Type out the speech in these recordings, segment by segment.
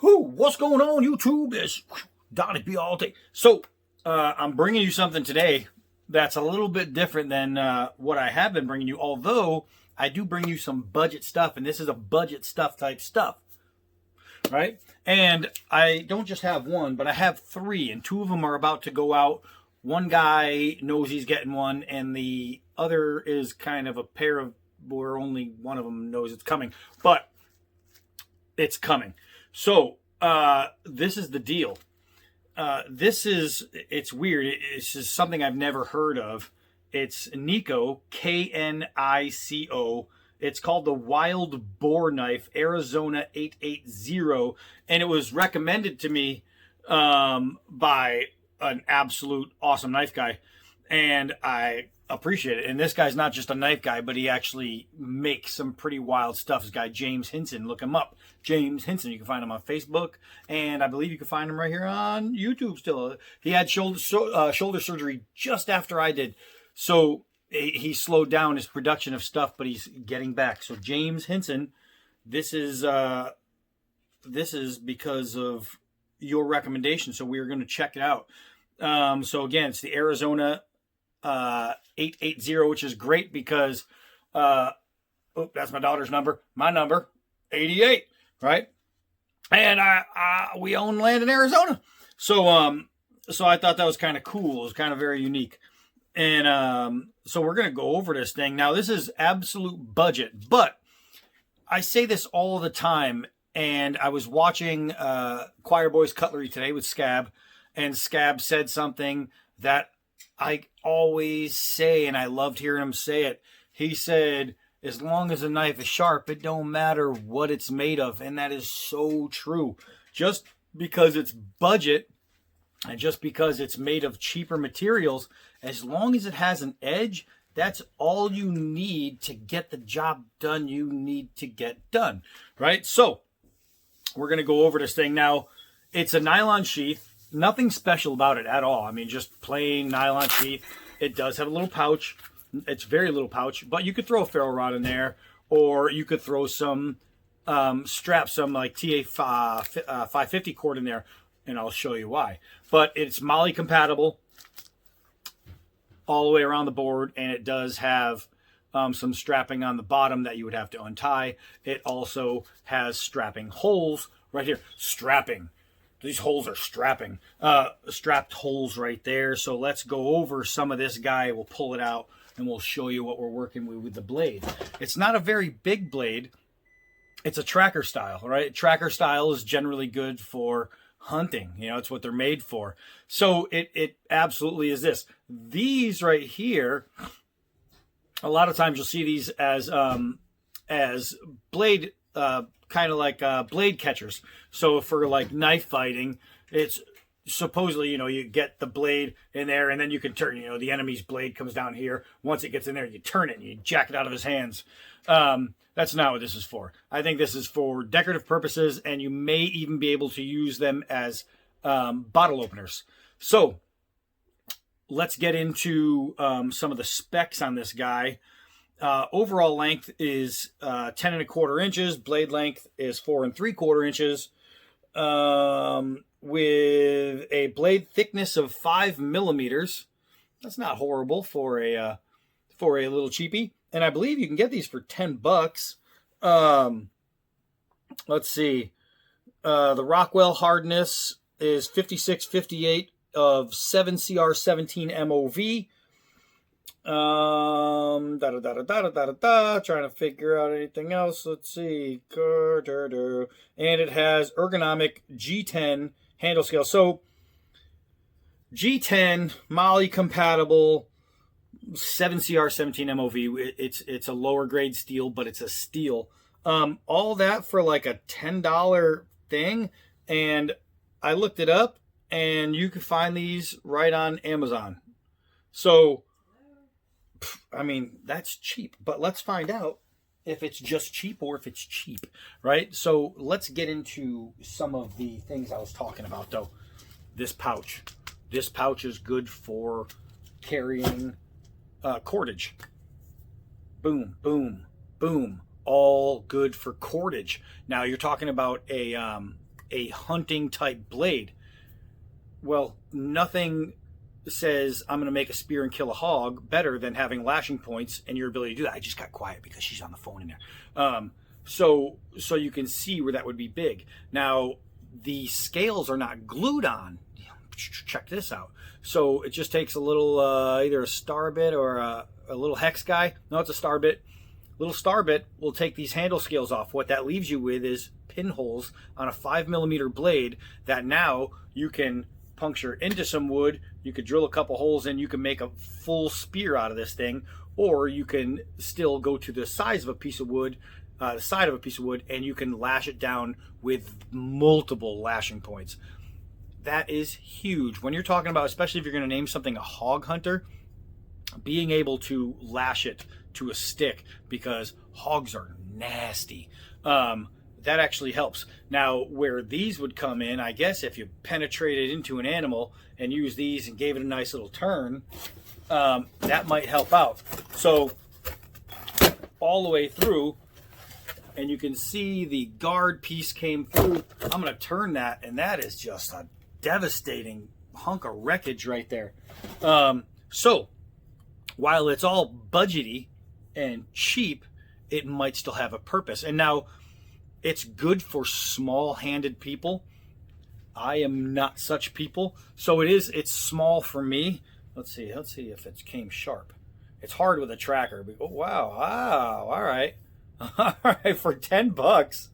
What's going on, YouTube? It's Donnie B all day. So, I'm bringing you something today that's a little bit different than what I have been bringing you, although I do bring you some budget stuff, and this is a budget stuff type stuff, right? And I don't just have one, but I have three, and two of them are about to go out. One guy knows he's getting one, and the other is kind of a pair of, where only one of them knows it's coming, but it's coming. So, this is the deal. It's weird. It's just something I've never heard of. It's KNICO, KNICO. It's called the Wild Boar Knife, Arizona 880. And it was recommended to me by an absolute awesome knife guy. And I appreciate it. And this guy's not just a knife guy, but he actually makes some pretty wild stuff. This guy, James Hinson, look him up. James Hinson, you can find him on Facebook, and I believe you can find him right here on YouTube still. He had shoulder surgery just after I did, so he slowed down his production of stuff, but he's getting back. So James Hinson, this is because of your recommendation, so we're going to check it out. So again, it's the Arizona 880, which is great because that's my daughter's number. My number 88, right? And we own land in Arizona, so I thought that was kind of cool. It was kind of very unique, and so we're gonna go over this thing now. This is absolute budget, but I say this all the time. And I was watching Choir Boys Cutlery today with Scab, and Scab said something that I always say, and I loved hearing him say it. He said, as long as a knife is sharp, it don't matter what it's made of. And that is so true. Just because it's budget and just because it's made of cheaper materials, as long as it has an edge, that's all you need to get the job done you need to get done, right? So we're going to go over this thing. Now, it's a nylon sheath. Nothing special about it at all. I mean, just plain nylon sheath. It does have a little pouch. It's very little pouch, but you could throw a ferro rod in there, or you could throw some straps, some like TA 550 cord in there, and I'll show you why. But it's MOLLE compatible all the way around the board, and it does have some strapping on the bottom that you would have to untie. It also has strapping holes right here. Strapping. These holes are strapping. Strapped holes right there. So let's go over some of this guy. We'll pull it out and we'll show you what we're working with the blade. It's not a very big blade. It's a tracker style, right? Tracker style is generally good for hunting. You know, it's what they're made for. So it absolutely is this. These right here, a lot of times you'll see these as blade, kind of like blade catchers. So for like knife fighting, it's supposedly, you know, you get the blade in there and then you can turn, you know, the enemy's blade comes down here. Once it gets in there, you turn it and you jack it out of his hands. That's not what this is for. I think this is for decorative purposes, and you may even be able to use them as bottle openers. So let's get into some of the specs on this guy. Overall length is 10.25 inches. Blade length is 4 3/4 inches. With a blade thickness of 5 millimeters. That's not horrible for a little cheapie. And I believe you can get these for $10. Let's see. The Rockwell hardness is 56-58 of 7CR17 MOV. Trying to figure out anything else. Let's see. And it has ergonomic G10 handle scale. So G10 MOLLE compatible 7CR17 MOV. It's a lower grade steel, but it's a steel. All that for like a $10 thing. And I looked it up, and you can find these right on Amazon. So I mean, that's cheap, but let's find out if it's just cheap or if it's cheap, right? So let's get into some of the things I was talking about, though. This pouch. This pouch is good for carrying cordage. Boom, boom, boom. All good for cordage. Now, you're talking about a a hunting type blade. Well, nothing says I'm going to make a spear and kill a hog better than having lashing points and your ability to do that. I just got quiet because she's on the phone in there. So you can see where that would be big. Now, the scales are not glued on. Check this out. So it just takes a little, either a star bit or a little hex guy. No, it's a star bit. Little star bit will take these handle scales off. What that leaves you with is pinholes on a 5mm blade that now you can puncture into some wood. You could drill a couple holes in. You can make a full spear out of this thing, or you can still go to the size of a piece of wood, the side of a piece of wood, and you can lash it down with multiple lashing points. That is huge. When you're talking about, especially if you're going to name something a hog hunter, being able to lash it to a stick, because hogs are nasty. That actually helps. Now, where these would come in, I guess if you penetrated into an animal and used these and gave it a nice little turn, that might help out. So all the way through, and you can see the guard piece came through. I'm going to turn that, and that is just a devastating hunk of wreckage right there. So while it's all budgety and cheap, it might still have a purpose. And now it's good for small-handed people. I am not such people, so it's small for me. Let's see if it came sharp. It's hard with a tracker. Oh, wow, all right. All right, for $10,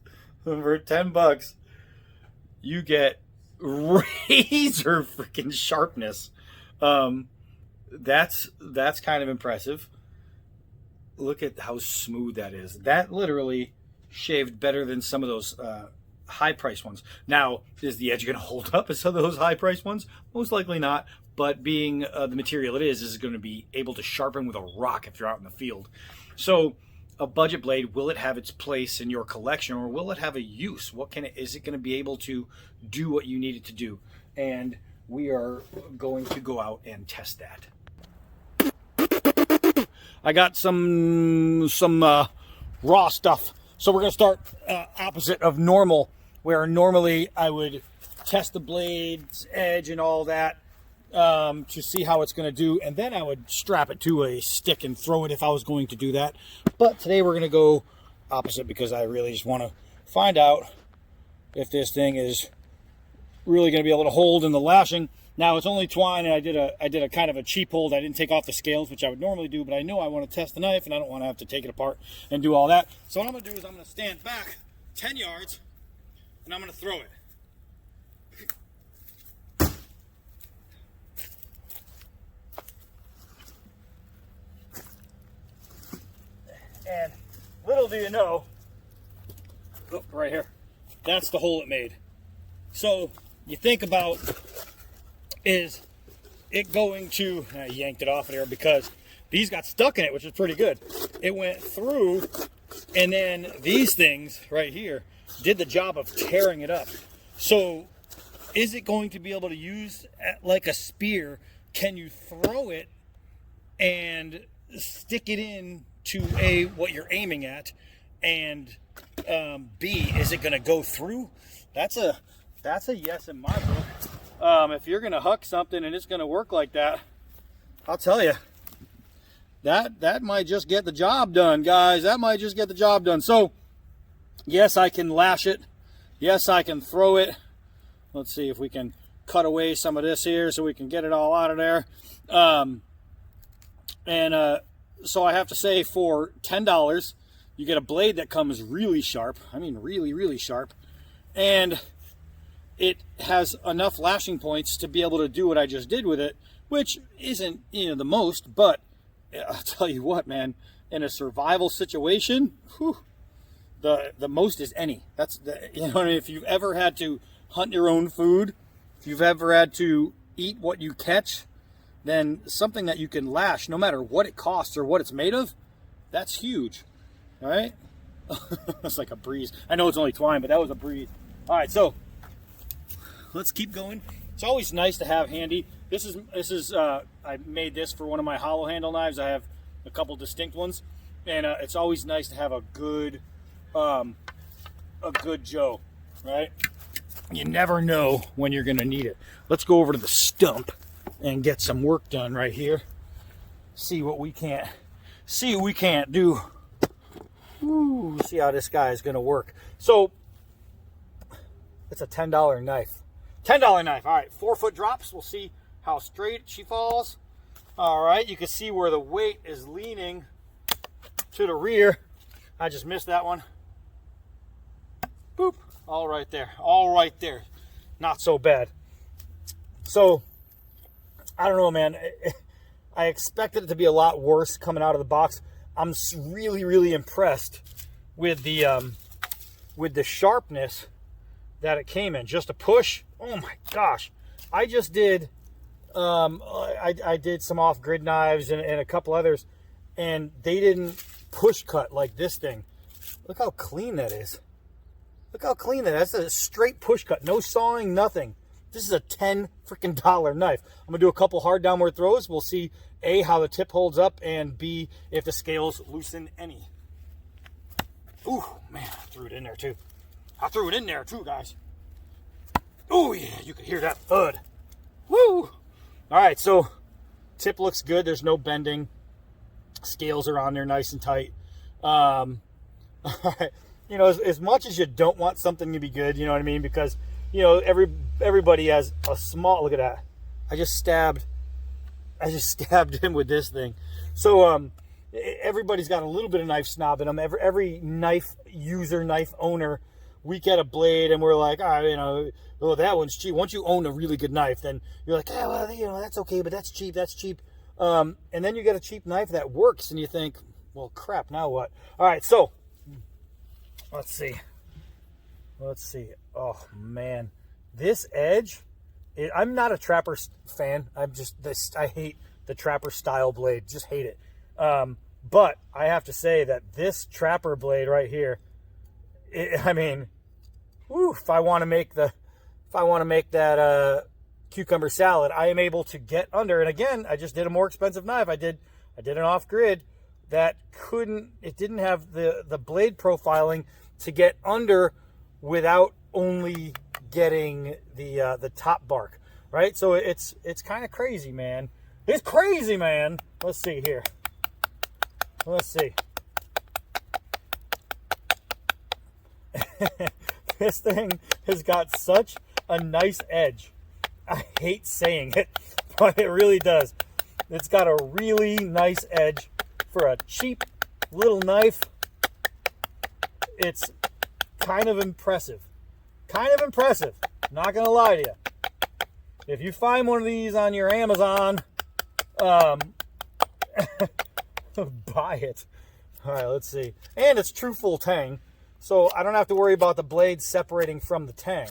you get razor freaking sharpness. That's kind of impressive. Look at how smooth that is. That literally shaved better than some of those high-priced ones. Now, is the edge going to hold up as some of those high-priced ones? Most likely not. But being the material it is going to be able to sharpen with a rock if you're out in the field. So a budget blade, will it have its place in your collection, or will it have a use? Is it going to be able to do what you need it to do? And we are going to go out and test that. I got some raw stuff. So we're going to start opposite of normal, where normally I would test the blade's edge and all that to see how it's going to do, and then I would strap it to a stick and throw it if I was going to do that. But today we're going to go opposite, because I really just want to find out if this thing is really going to be able to hold in the lashing. Now, it's only twine, and I did a kind of a cheap hold. I didn't take off the scales, which I would normally do, but I know I want to test the knife, and I don't want to have to take it apart and do all that. So what I'm going to do is I'm going to stand back 10 yards, and I'm going to throw it. And little do you know, right here, that's the hole it made. So you think about, is it going to, I yanked it off of there because these got stuck in it, which is pretty good. It went through, and then these things right here did the job of tearing it up. So is it going to be able to use like a spear? Can you throw it and stick it in to A, what you're aiming at, and B, is it going to go through? That's a yes in my book. If you're going to huck something and it's going to work like that, I'll tell you, that might just get the job done, guys. That might just get the job done. So, yes, I can lash it. Yes, I can throw it. Let's see if we can cut away some of this here so we can get it all out of there. So I have to say, for $10, you get a blade that comes really sharp. I mean, really, really sharp. And it has enough lashing points to be able to do what I just did with it, which isn't, the most, but I'll tell you what, man, in a survival situation, whew, the most is any. That's if you've ever had to hunt your own food, if you've ever had to eat what you catch, then something that you can lash, no matter what it costs or what it's made of, that's huge. All right? That's like a breeze. I know it's only twine, but that was a breeze. All right, so let's keep going. It's always nice to have handy. This is I made this for one of my hollow handle knives. I have a couple distinct ones, and it's always nice to have a good Joe, right? You never know when you're going to need it. Let's go over to the stump and get some work done right here. See what we can't do. Ooh, see how this guy is going to work. So it's a $10 knife. $10 knife. All right, 4-foot drops. We'll see how straight she falls. All right, you can see where the weight is leaning to the rear. I just missed that one. Boop. All right there. All right there. Not so bad. So, I don't know, man. I expected it to be a lot worse coming out of the box. I'm really, really impressed with the sharpness that it came in. Just a push. Oh my gosh. I just did, I did some off-grid knives and a couple others, and they didn't push cut like this thing. Look how clean that is. Look how clean that is. That's a straight push cut. No sawing, nothing. This is a $10 freaking knife. I'm going to do a couple hard downward throws. We'll see, A, how the tip holds up, and B, if the scales loosen any. Ooh, man, I threw it in there too. I threw it in there too, guys. Oh, yeah, you can hear that thud. Woo! All right, so tip looks good. There's no bending. Scales are on there nice and tight. All right. You know, as much as you don't want something to be good, you know what I mean? Because, you know, everybody has a small, look at that. I just stabbed him with this thing. So, everybody's got a little bit of knife snob in them. Every knife user, knife owner, we get a blade and we're like, all right, you know, oh, that one's cheap. Once you own a really good knife, then you're like, oh, well, you know, that's okay, but that's cheap, that's cheap. And then you get a cheap knife that works and you think, well, crap, now what? All right, so let's see. Oh, man. This edge, I'm not a trapper fan. I hate the trapper style blade. Just hate it. But I have to say that this trapper blade right here, I mean, whew, if I want to make that cucumber salad, I am able to get under. And again, I just did a more expensive knife. I did an off-grid that didn't have the blade profiling to get under without only getting the top bark, right? So it's kind of crazy, man. It's crazy, man. Let's see here. Let's see. This thing has got such a nice edge. I hate saying it, but it really does. It's got a really nice edge for a cheap little knife. It's kind of impressive. Kind of impressive. Not going to lie to you. If you find one of these on your Amazon, buy it. All right, let's see. And it's true full tang, so I don't have to worry about the blade separating from the tang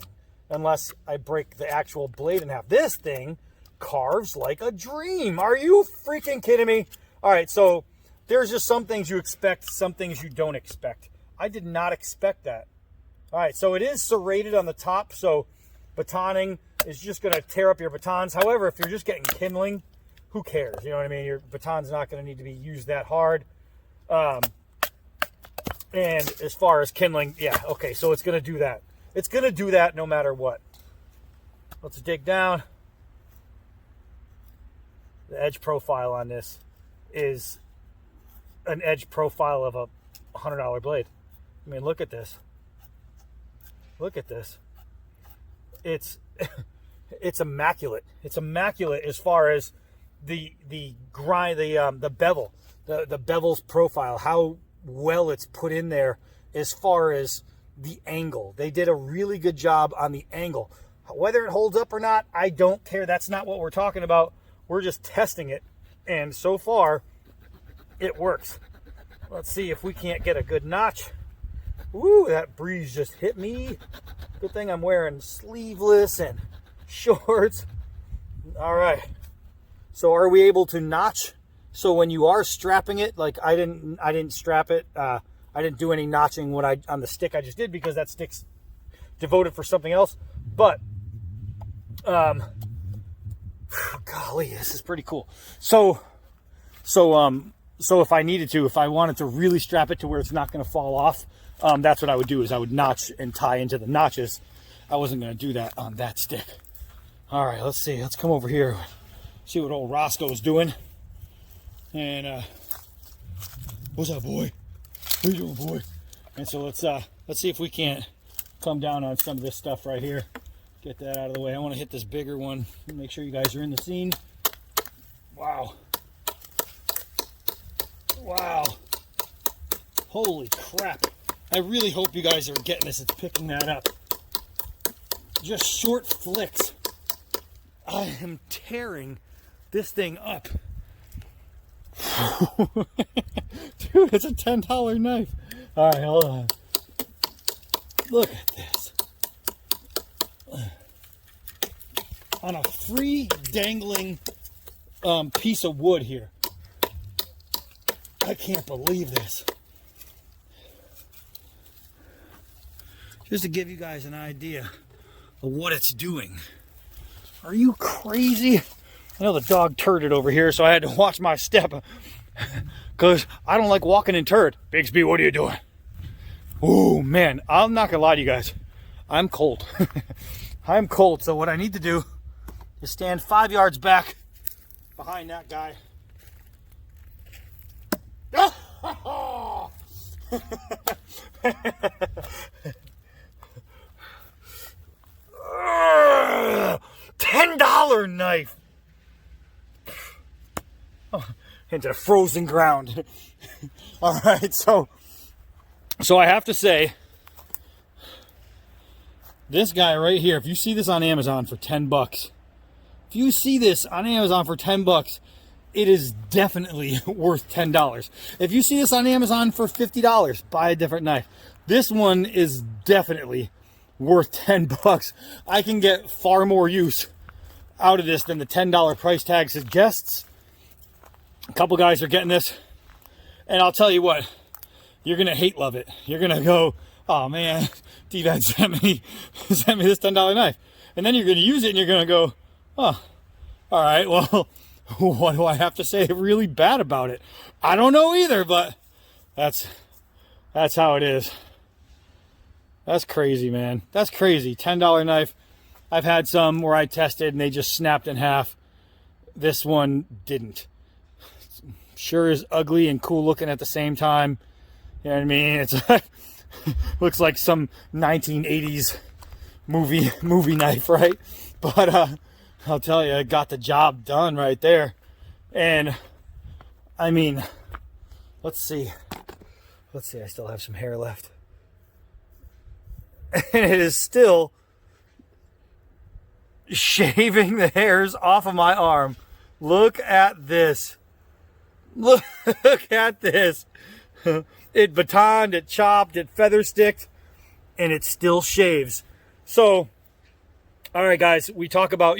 unless I break the actual blade in half. This thing carves like a dream. Are you freaking kidding me? All right, so there's just some things you expect, some things you don't expect. I did not expect that. All right, so it is serrated on the top, so batoning is just going to tear up your batons. However, if you're just getting kindling, who cares? You know what I mean? Your baton's not going to need to be used that hard. And as far as kindling, yeah, okay, so it's going to do that. It's going to do that no matter what. Let's dig down. The edge profile on this is an edge profile of a $100 blade. I mean, look at this. Look at this. It's immaculate. It's immaculate as far as the grind, the bevel, the bevel's profile, how well it's put in there as far as the angle. They did a really good job on the angle. Whether it holds up or not, I don't care. That's not what we're talking about. We're just testing it, and so far, it works. Let's see if we can't get a good notch. Woo, that breeze just hit me. Good thing I'm wearing sleeveless and shorts. All right. So are we able to notch? So when you are strapping it, like I didn't strap it. I didn't do any notching on the stick I just did because that stick's devoted for something else. But golly, this is pretty cool. So if I needed to, if I wanted to really strap it to where it's not going to fall off, that's what I would do, is I would notch and tie into the notches. I wasn't going to do that on that stick. All right, let's see. Let's come over here. See what old Roscoe's doing. And what's up, boy? What are you doing, boy? And so let's see if we can't come down on some of this stuff right here. Get that out of the way. I want to hit this bigger one. Make sure you guys are in the scene. Wow. Wow. Holy crap. I really hope you guys are getting this. It's picking that up. Just short flicks. I am tearing this thing up. Dude, it's a $10 knife. All right, hold on. Look at this. On a free dangling piece of wood here. I can't believe this. Just to give you guys an idea of what it's doing. Are you crazy? I know the dog turded over here, so I had to watch my step. Because I don't like walking in turd. Bigsby, what are you doing? Oh, man. I'm not going to lie to you guys. I'm cold. I'm cold, so what I need to do is stand 5 yards back behind that guy. $10 knife. Oh, into the frozen ground. All right, so I have to say, this guy right here, if you see this on Amazon for 10 bucks, if you see this on Amazon for 10 bucks, it is definitely worth $10. If you see this on Amazon for $50, buy a different knife. This one is definitely worth 10 bucks. I can get far more use out of this than the $10 price tag suggests. A couple guys are getting this, and I'll tell you what, you're gonna hate love it. You're gonna go, oh man, D-Van sent me this $10 knife, and then you're gonna use it and you're gonna go, oh, all right, well, what do I have to say really bad about it? I don't know either, but that's how it is. That's crazy, man. That's crazy. $10 knife. I've had some where I tested and they just snapped in half. This one didn't. Sure is ugly and cool looking at the same time. You know what I mean? It's like, looks like some 1980s movie knife, right? But I'll tell you, it got the job done right there. And I mean, let's see. I still have some hair left. And it is still shaving the hairs off of my arm. Look at this. Look at this. It batoned, it chopped, it feather sticked, and it still shaves. So, all right, guys, we talk about,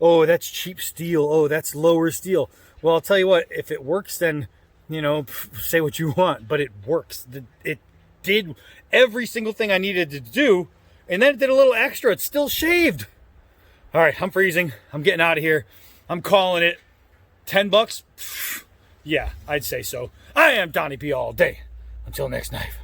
oh, that's cheap steel. Oh, that's lower steel. Well, I'll tell you what, if it works, then, say what you want, but it works. It did every single thing I needed to do, and then it did a little extra. It still shaved. All right, I'm freezing. I'm getting out of here. I'm calling it. 10 bucks? Yeah, I'd say so. I am Donnie P all day. Until next knife.